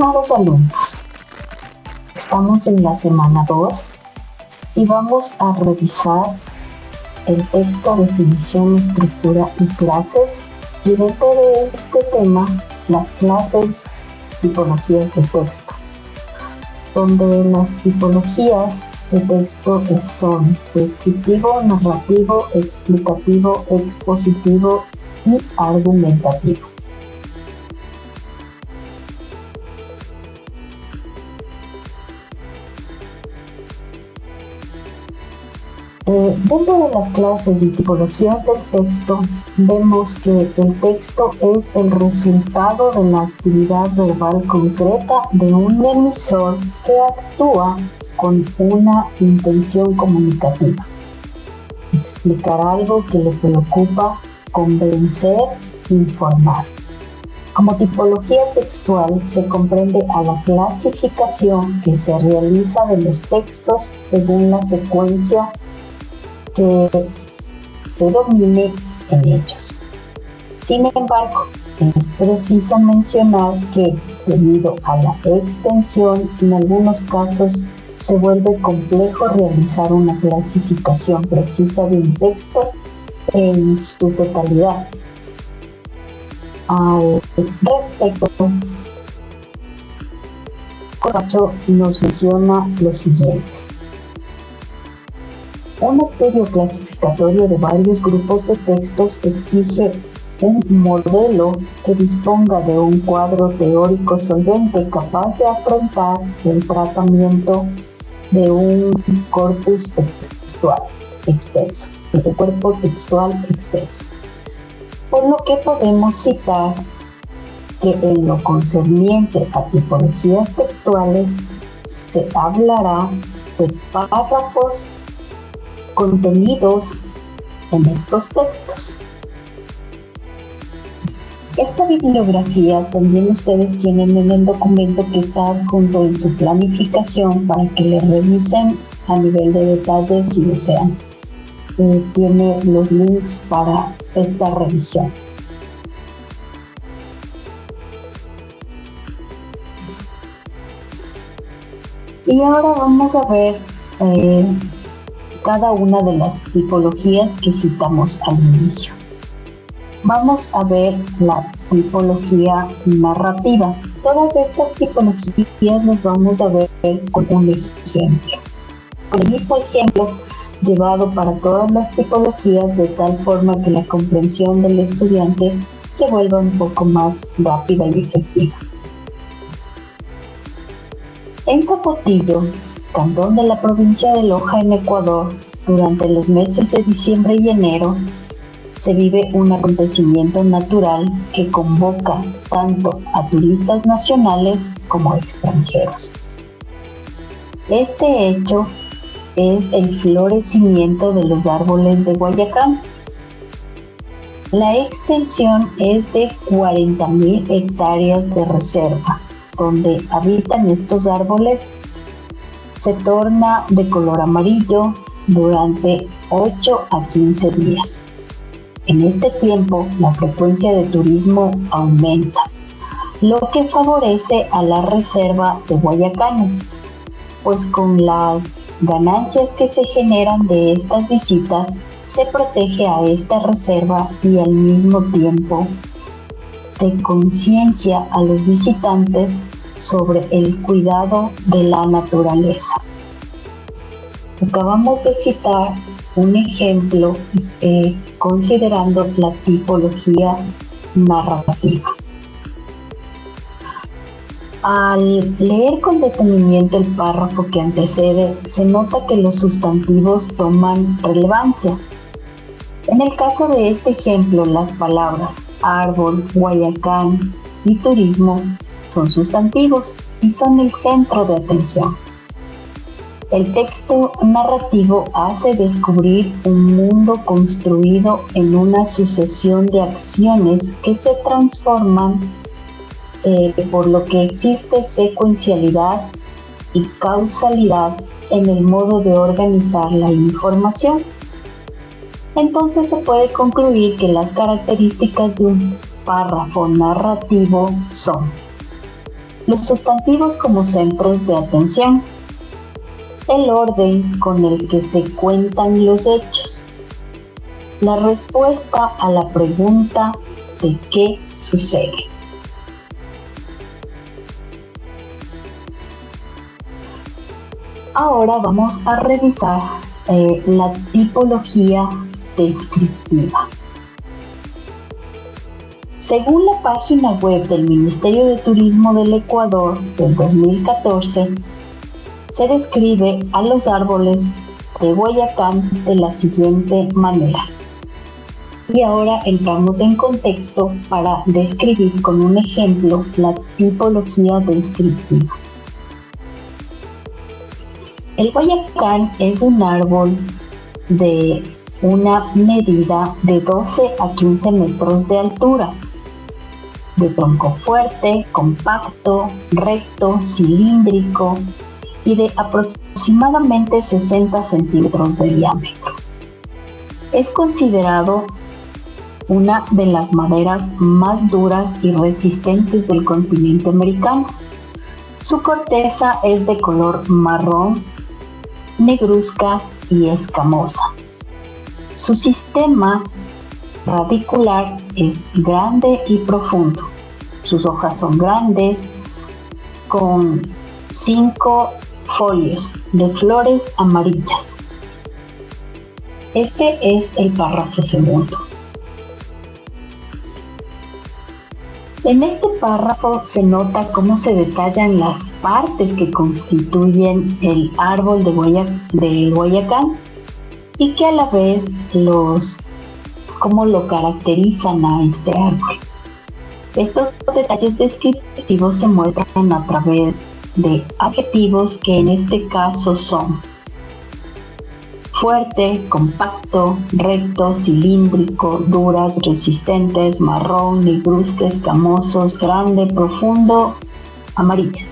Estimados alumnos, estamos en la semana 2 y vamos a revisar el texto, definición, estructura y clases, y dentro de este tema las clases, tipologías de texto, donde las tipologías de texto son descriptivo, narrativo, explicativo, expositivo y argumentativo. Dentro de las clases y tipologías del texto, vemos que el texto es el resultado de la actividad verbal concreta de un emisor que actúa con una intención comunicativa. Explicar algo que le preocupa, convencer, informar. Como tipología textual se comprende a la clasificación que se realiza de los textos según la secuencia que se domine en ellos. Sin embargo, es preciso mencionar que, debido a la extensión, en algunos casos se vuelve complejo realizar una clasificación precisa de un texto en su totalidad. Al respecto, Corbacho nos menciona lo siguiente. Un estudio clasificatorio de varios grupos de textos exige un modelo que disponga de un cuadro teórico solvente capaz de afrontar el tratamiento de un corpus textual extenso, de cuerpo textual extenso. Por lo que podemos citar que en lo concerniente a tipologías textuales se hablará de párrafos contenidos en estos textos. Esta bibliografía también ustedes tienen en el documento que está adjunto en su planificación para que le revisen a nivel de detalle si desean. Tiene los links para esta revisión. Y ahora vamos a ver cada una de las tipologías que citamos al inicio. Vamos a ver la tipología narrativa. Todas estas tipologías las vamos a ver con un ejemplo. Con el mismo ejemplo llevado para todas las tipologías de tal forma que la comprensión del estudiante se vuelva un poco más rápida y efectiva. En Zapotillo, cantón de la provincia de Loja en Ecuador, durante los meses de diciembre y enero, se vive un acontecimiento natural que convoca tanto a turistas nacionales como extranjeros. Este hecho es el florecimiento de los árboles de Guayacán. La extensión es de 40.000 hectáreas de reserva, donde habitan estos árboles. Se torna de color amarillo durante 8 a 15 días. En este tiempo, la frecuencia de turismo aumenta, lo que favorece a la reserva de Guayacanes, pues con las ganancias que se generan de estas visitas, se protege a esta reserva y al mismo tiempo se conciencia a los visitantes sobre el cuidado de la naturaleza. Acabamos de citar un ejemplo considerando la tipología narrativa. Al leer con detenimiento el párrafo que antecede, se nota que los sustantivos toman relevancia. En el caso de este ejemplo, las palabras árbol, Guayacán y turismo son sustantivos y son el centro de atención. El texto narrativo hace descubrir un mundo construido en una sucesión de acciones que se transforman, por lo que existe secuencialidad y causalidad en el modo de organizar la información. Entonces se puede concluir que las características de un párrafo narrativo son los sustantivos como centros de atención, el orden con el que se cuentan los hechos, la respuesta a la pregunta de qué sucede. Ahora vamos a revisar la tipología descriptiva. Según la página web del Ministerio de Turismo del Ecuador del 2014, se describe a los árboles de Guayacán de la siguiente manera. Y ahora entramos en contexto para describir con un ejemplo la tipología descriptiva. El guayacán es un árbol de una medida de 12 a 15 metros de altura, de tronco fuerte, compacto, recto, cilíndrico y de aproximadamente 60 centímetros de diámetro. Es considerado una de las maderas más duras y resistentes del continente americano. Su corteza es de color marrón, negruzca y escamosa. Su sistema radicular es grande y profundo. Sus hojas son grandes, con 5 folios de flores amarillas. Este es el párrafo segundo. En este párrafo se nota cómo se detallan las partes que constituyen el árbol de Guayacán y que a la vez cómo lo caracterizan a este árbol. Estos detalles descriptivos se muestran a través de adjetivos que en este caso son fuerte, compacto, recto, cilíndrico, duras, resistentes, marrón, negruzca, escamosos, grande, profundo, amarillas.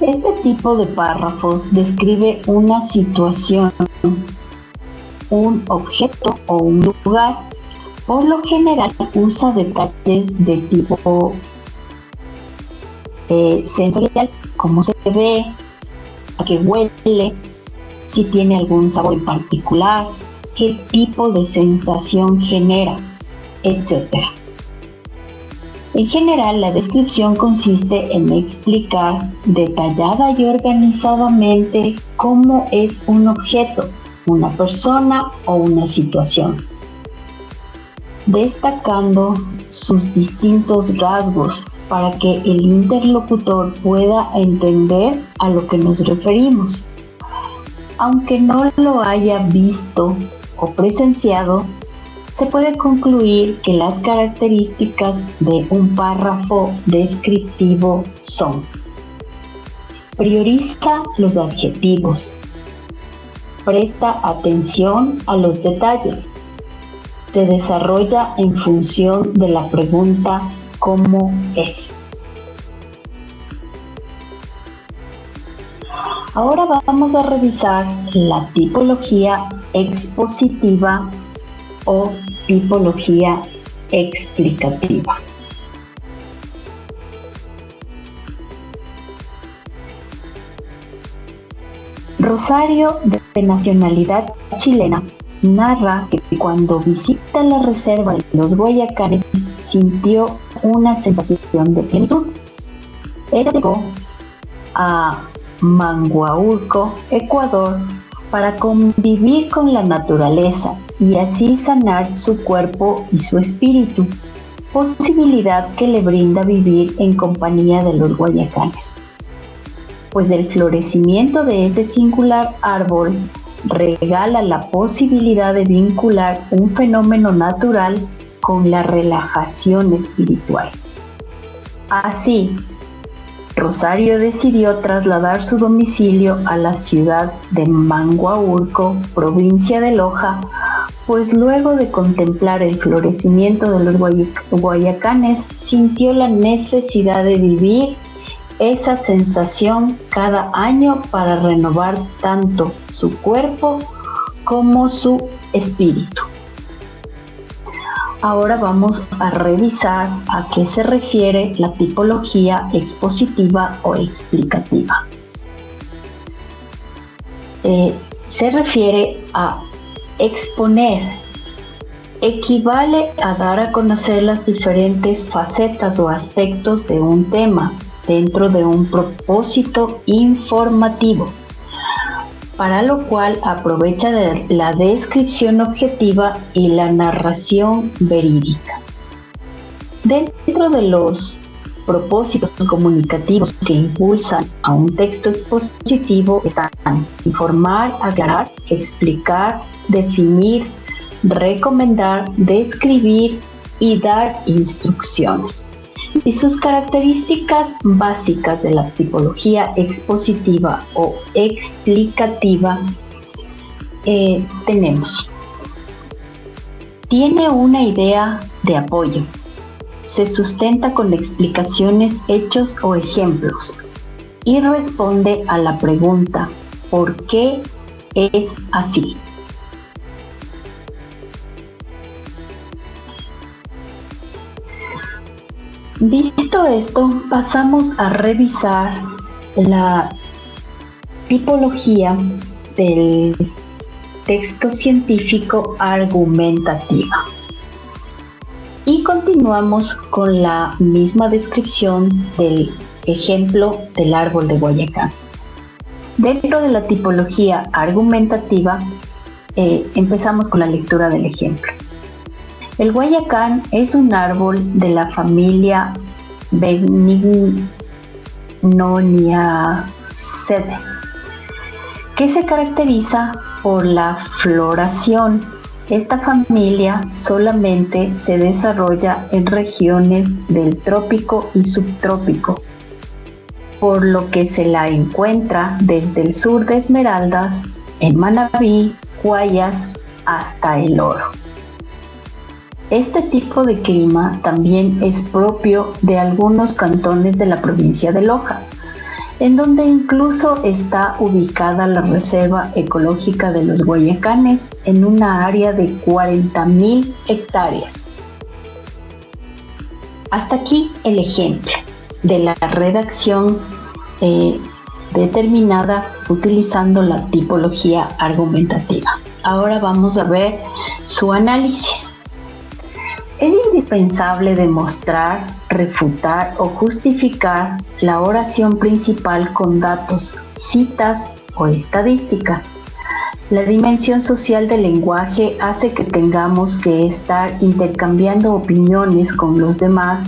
Este tipo de párrafos describe una situación, un objeto o un lugar. Por lo general usa detalles de tipo sensorial, cómo se ve, a qué huele, si tiene algún sabor en particular, qué tipo de sensación genera, etc. En general, la descripción consiste en explicar detallada y organizadamente cómo es un objeto, una persona o una situación, destacando sus distintos rasgos para que el interlocutor pueda entender a lo que nos referimos. Aunque no lo haya visto o presenciado, se puede concluir que las características de un párrafo descriptivo son: prioriza los adjetivos, presta atención a los detalles, se desarrolla en función de la pregunta ¿cómo es? Ahora vamos a revisar la tipología expositiva o tipología explicativa. Rosario, de nacionalidad chilena, narra que cuando visita la reserva de los Guayacanes sintió una sensación de plenitud. Ella llegó a Manguaurco, Ecuador, para convivir con la naturaleza y así sanar su cuerpo y su espíritu, posibilidad que le brinda vivir en compañía de los guayacanes. Pues el florecimiento de este singular árbol regala la posibilidad de vincular un fenómeno natural con la relajación espiritual. Así, Rosario decidió trasladar su domicilio a la ciudad de Manguaurco, provincia de Loja, pues luego de contemplar el florecimiento de los guayacanes, sintió la necesidad de vivir esa sensación cada año para renovar tanto su cuerpo como su espíritu. Ahora vamos a revisar a qué se refiere la tipología expositiva o explicativa. Se refiere a exponer. Equivale a dar a conocer las diferentes facetas o aspectos de un tema dentro de un propósito informativo, para lo cual aprovecha de la descripción objetiva y la narración verídica. Dentro de los propósitos comunicativos que impulsan a un texto expositivo están informar, aclarar, explicar, definir, recomendar, describir y dar instrucciones. Y sus características básicas de la tipología expositiva o explicativa tenemos: tiene una idea de apoyo, se sustenta con explicaciones, hechos o ejemplos y responde a la pregunta ¿por qué es así? Visto esto, pasamos a revisar la tipología del texto científico argumentativa. Y continuamos con la misma descripción del ejemplo del árbol de Guayacán. Dentro de la tipología argumentativa, empezamos con la lectura del ejemplo. El guayacán es un árbol de la familia Bignoniaceae, que se caracteriza por la floración. Esta familia solamente se desarrolla en regiones del trópico y subtrópico, por lo que se la encuentra desde el sur de Esmeraldas, en Manabí, Guayas, hasta El Oro. Este tipo de clima también es propio de algunos cantones de la provincia de Loja, en donde incluso está ubicada la Reserva Ecológica de los Guayacanes en una área de 40.000 hectáreas. Hasta aquí el ejemplo de la redacción determinada utilizando la tipología argumentativa. Ahora vamos a ver su análisis. Es indispensable demostrar, refutar o justificar la oración principal con datos, citas o estadísticas. La dimensión social del lenguaje hace que tengamos que estar intercambiando opiniones con los demás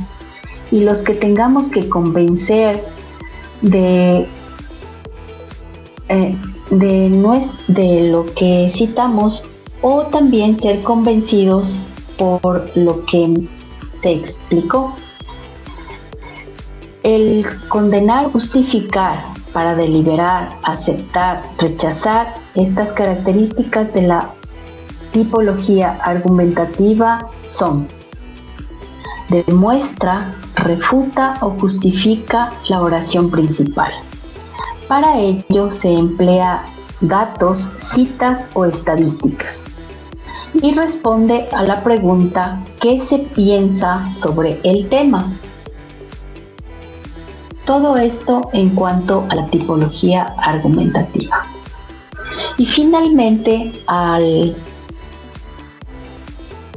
y los que tengamos que convencer de lo que citamos, o también ser convencidos por lo que se explicó. El condenar, justificar para deliberar, aceptar, rechazar, estas características de la tipología argumentativa son: demuestra, refuta o justifica la oración principal. Para ello se emplea datos, citas o estadísticas. Y responde a la pregunta ¿qué se piensa sobre el tema? Todo esto en cuanto a la tipología argumentativa. Y finalmente, al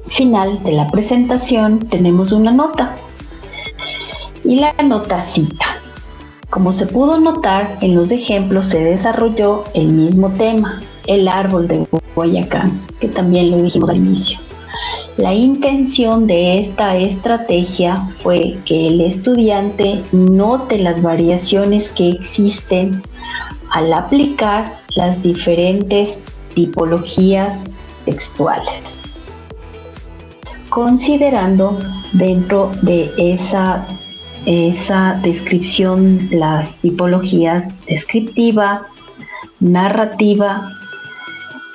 final de la presentación tenemos una nota. Y la nota cita: como se pudo notar en los ejemplos, se desarrolló el mismo tema, el árbol de Guayacán, que también lo dijimos al inicio. La intención de esta estrategia fue que el estudiante note las variaciones que existen al aplicar las diferentes tipologías textuales, considerando dentro de esa descripción las tipologías descriptiva, narrativa,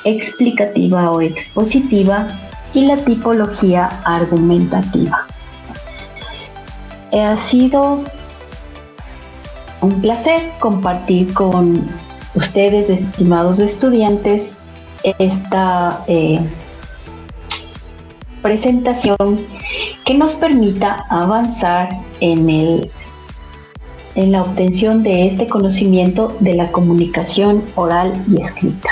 explicativa o expositiva y la tipología argumentativa. Ha sido un placer compartir con ustedes, estimados estudiantes, presentación que nos permita avanzar en la obtención de este conocimiento de la comunicación oral y escrita.